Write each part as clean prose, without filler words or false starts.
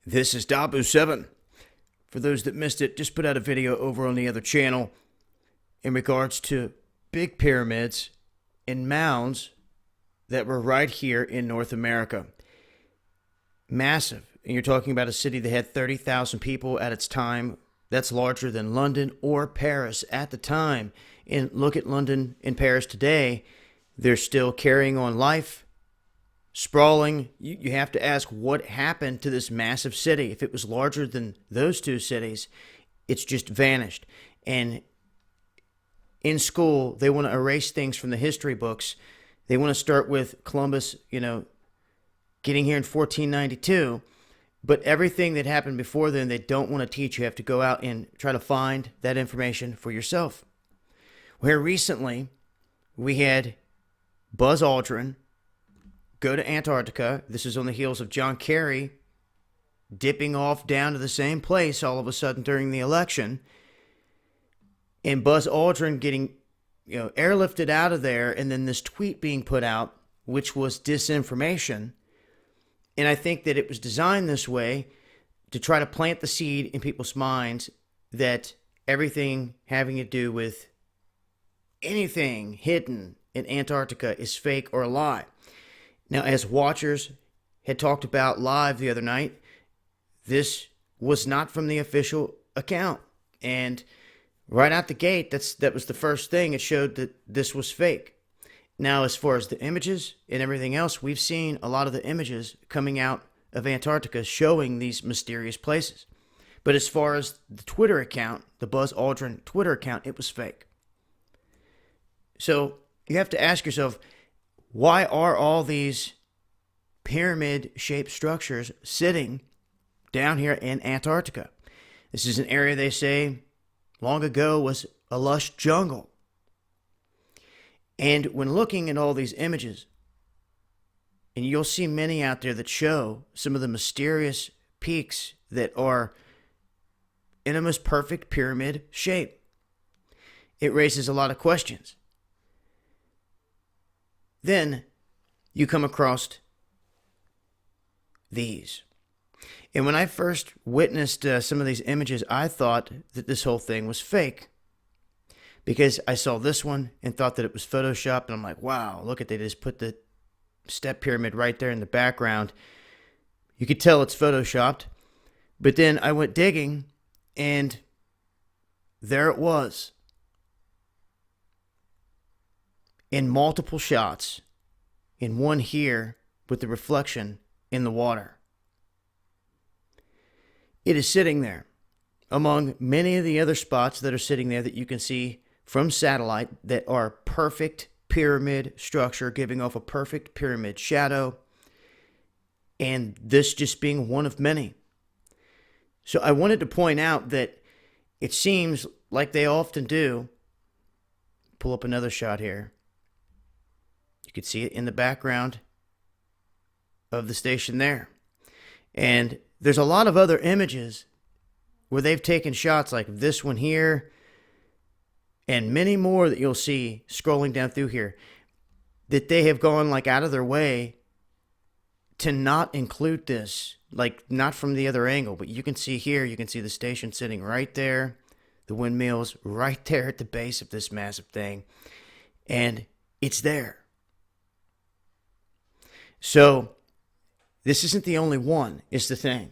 This is Dabu7. For those that missed it, just put out a video over on the other channel in regards to big pyramids and mounds that were right here in North America. Massive. And you're talking about a city that had 30,000 people at its time. That's larger than London or Paris at the time. And look at London and Paris today. They're still carrying on life, sprawling. You have to ask what happened to this massive city. If it was larger than those two cities, it's just vanished. And in school, they want to erase things from the history books. They want to start with Columbus, getting here in 1492. But everything that happened before then, they don't want to teach. You have to go out and try to find that information for yourself. Where recently, we had Buzz Aldrin go to Antarctica. This is on the heels of John Kerry dipping off down to the same place all of a sudden during the election. And Buzz Aldrin getting airlifted out of there, and then this tweet being put out, which was disinformation. And I think that it was designed this way to try to plant the seed in people's minds that everything having to do with anything hidden in Antarctica is fake or a lie. Now, as watchers had talked about live the other night, this was not from the official account. And right out the gate, that was the first thing. It showed that this was fake. Now, as far as the images and everything else, we've seen a lot of the images coming out of Antarctica showing these mysterious places. But as far as the Twitter account, the Buzz Aldrin Twitter account, it was fake. So you have to ask yourself, why are all these pyramid-shaped structures sitting down here in Antarctica? This is an area they say long ago was a lush jungle. And when looking at all these images, and you'll see many out there that show some of the mysterious peaks that are in almost perfect pyramid shape, it raises a lot of questions. Then you come across these. And when I first witnessed some of these images, I thought that this whole thing was fake. Because I saw this one and thought that it was Photoshopped. And I'm like, wow, look at, they just put the step pyramid right there in the background. You could tell it's Photoshopped. But then I went digging, and there it was. In multiple shots, in one here with the reflection in the water. It is sitting there among many of the other spots that are sitting there that you can see from satellite that are perfect pyramid structure, giving off a perfect pyramid shadow, and this just being one of many. So I wanted to point out that it seems like they often do. Pull up another shot here. You can see it in the background of the station there. And there's a lot of other images where they've taken shots like this one here, and many more that you'll see scrolling down through here, that they have gone like out of their way to not include this, like not from the other angle. But you can see here, you can see the station sitting right there, the windmills right there at the base of this massive thing, and it's there. So this isn't the only one, is the thing.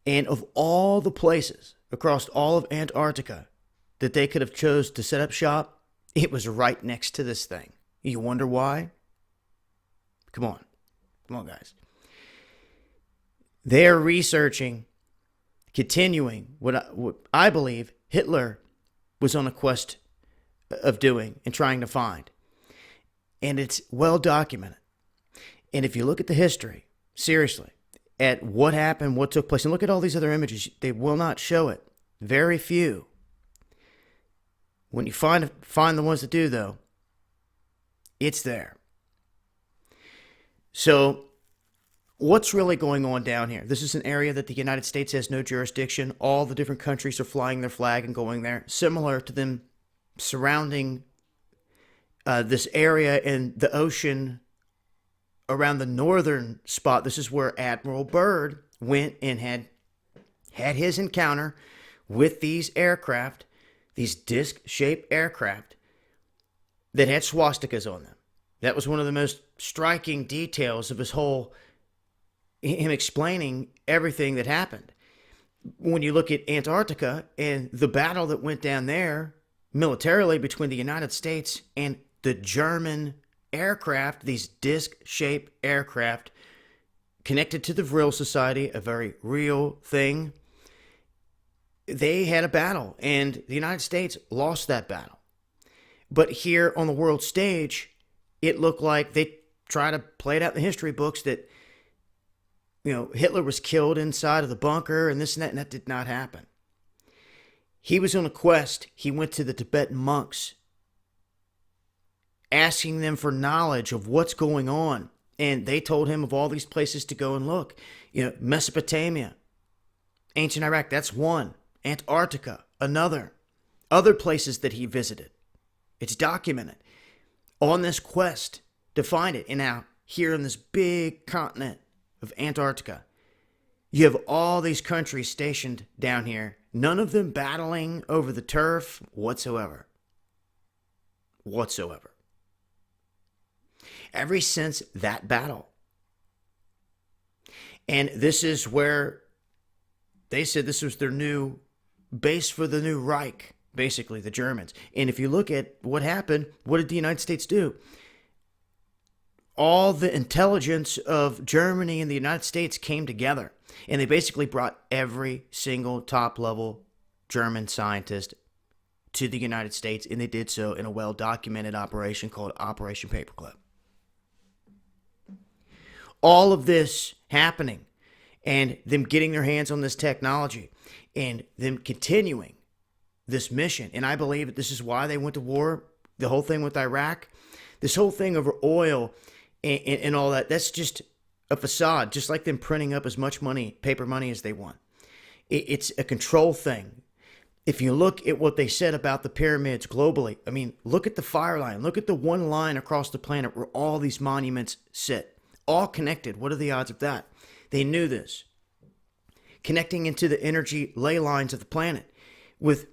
And of all the places across all of Antarctica that they could have chose to set up shop, it was right next to this thing. You wonder why? Come on, guys. They're researching, continuing what I believe Hitler was on a quest of doing and trying to find. And it's well documented. And if you look at the history, seriously, at what happened, what took place, and look at all these other images, they will not show it. Very few. When you find the ones that do, though, it's there. So what's really going on down here? This is an area that the United States has no jurisdiction. All the different countries are flying their flag and going there, similar to them surrounding this area and the ocean around the northern spot, this is where Admiral Byrd went and had his encounter with these aircraft, these disc-shaped aircraft that had swastikas on them. That was one of the most striking details of him explaining everything that happened. When you look at Antarctica and the battle that went down there militarily between the United States and the German aircraft, these disc-shaped aircraft connected to the Vril Society, a very real thing, they had a battle, and the United States lost that battle. But here on the world stage, it looked like they try to play it out in the history books that, Hitler was killed inside of the bunker and this and that did not happen. He was on a quest. He went to the Tibetan monks, asking them for knowledge of what's going on. And they told him of all these places to go and look. Mesopotamia, ancient Iraq, that's one. Antarctica, another. Other places that he visited. It's documented on this quest to find it. And now, here in this big continent of Antarctica, you have all these countries stationed down here, none of them battling over the turf whatsoever. Ever since that battle. And this is where they said this was their new base for the new Reich, basically, the Germans. And if you look at what happened, what did the United States do? All the intelligence of Germany and the United States came together. And they basically brought every single top-level German scientist to the United States. And they did so in a well-documented operation called Operation Paperclip. All of this happening and them getting their hands on this technology and them continuing this mission. And I believe that this is why they went to war, the whole thing with Iraq, this whole thing over oil and all that. That's just a facade, just like them printing up as much money, paper money, as they want. It's a control thing. If you look at what they said about the pyramids globally, I mean, look at the fire line. Look at the one line across the planet where all these monuments sit. All connected. What are the odds of that? They knew this. Connecting into the energy ley lines of the planet, with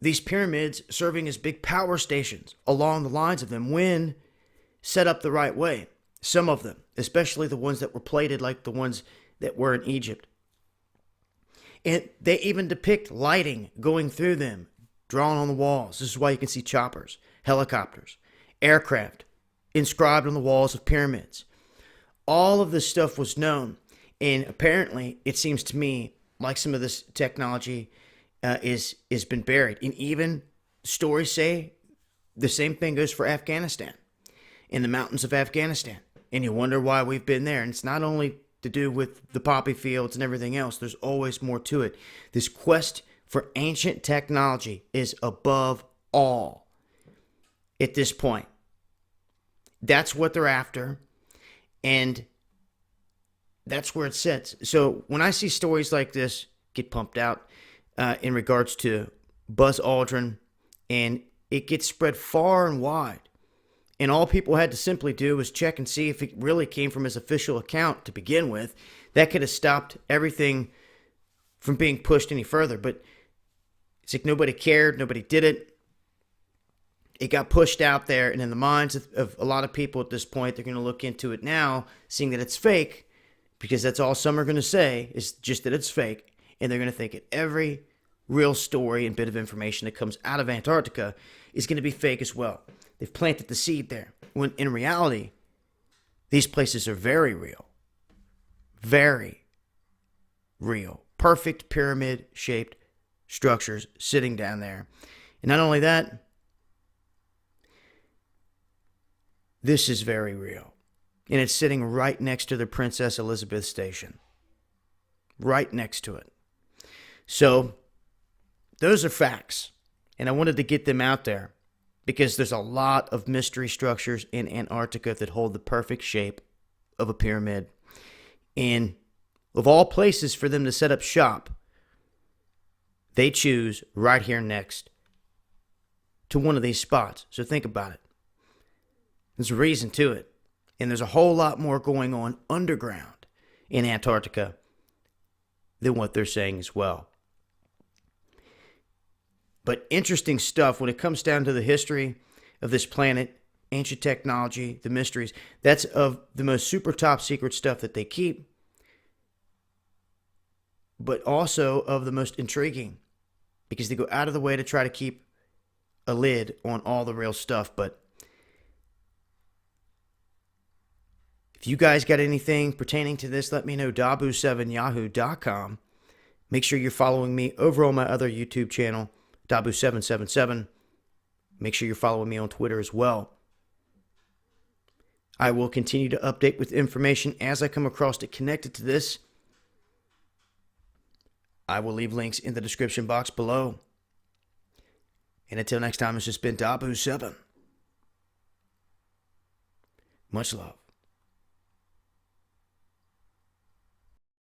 these pyramids serving as big power stations along the lines of them when set up the right way. Some of them, especially the ones that were plated like the ones that were in Egypt. And they even depict lighting going through them, drawn on the walls. This is why you can see choppers, helicopters, aircraft inscribed on the walls of pyramids. All of this stuff was known. And apparently, it seems to me like some of this technology is been buried. And even stories say the same thing goes for Afghanistan, in the mountains of Afghanistan. And you wonder why we've been there. And it's not only to do with the poppy fields and everything else. There's always more to it. This quest for ancient technology is above all at this point. That's what they're after. And that's where it sits. So when I see stories like this get pumped out in regards to Buzz Aldrin, and it gets spread far and wide, and all people had to simply do was check and see if it really came from his official account to begin with, that could have stopped everything from being pushed any further. But it's like nobody cared, nobody did it. It got pushed out there, and in the minds of a lot of people at this point, they're going to look into it now, seeing that it's fake, because that's all some are going to say, is just that it's fake. And they're going to think that every real story and bit of information that comes out of Antarctica is going to be fake as well. They've planted the seed there. When in reality, these places are very real. Very real. Perfect pyramid-shaped structures sitting down there. And not only that, this is very real. And it's sitting right next to the Princess Elizabeth Station. Right next to it. So, those are facts. And I wanted to get them out there because there's a lot of mystery structures in Antarctica that hold the perfect shape of a pyramid. And of all places for them to set up shop, they choose right here next to one of these spots. So think about it. There's a reason to it. And there's a whole lot more going on underground in Antarctica than what they're saying as well. But interesting stuff when it comes down to the history of this planet, ancient technology, the mysteries. That's of the most super top secret stuff that they keep, but also of the most intriguing, because they go out of the way to try to keep a lid on all the real stuff. But if you guys got anything pertaining to this, let me know. Dabu7yahoo.com. Make sure you're following me over on my other YouTube channel, Dabu777. Make sure you're following me on Twitter as well. I will continue to update with information as I come across it connected to this. I will leave links in the description box below. And until next time, it's just been Dabu7. Much love.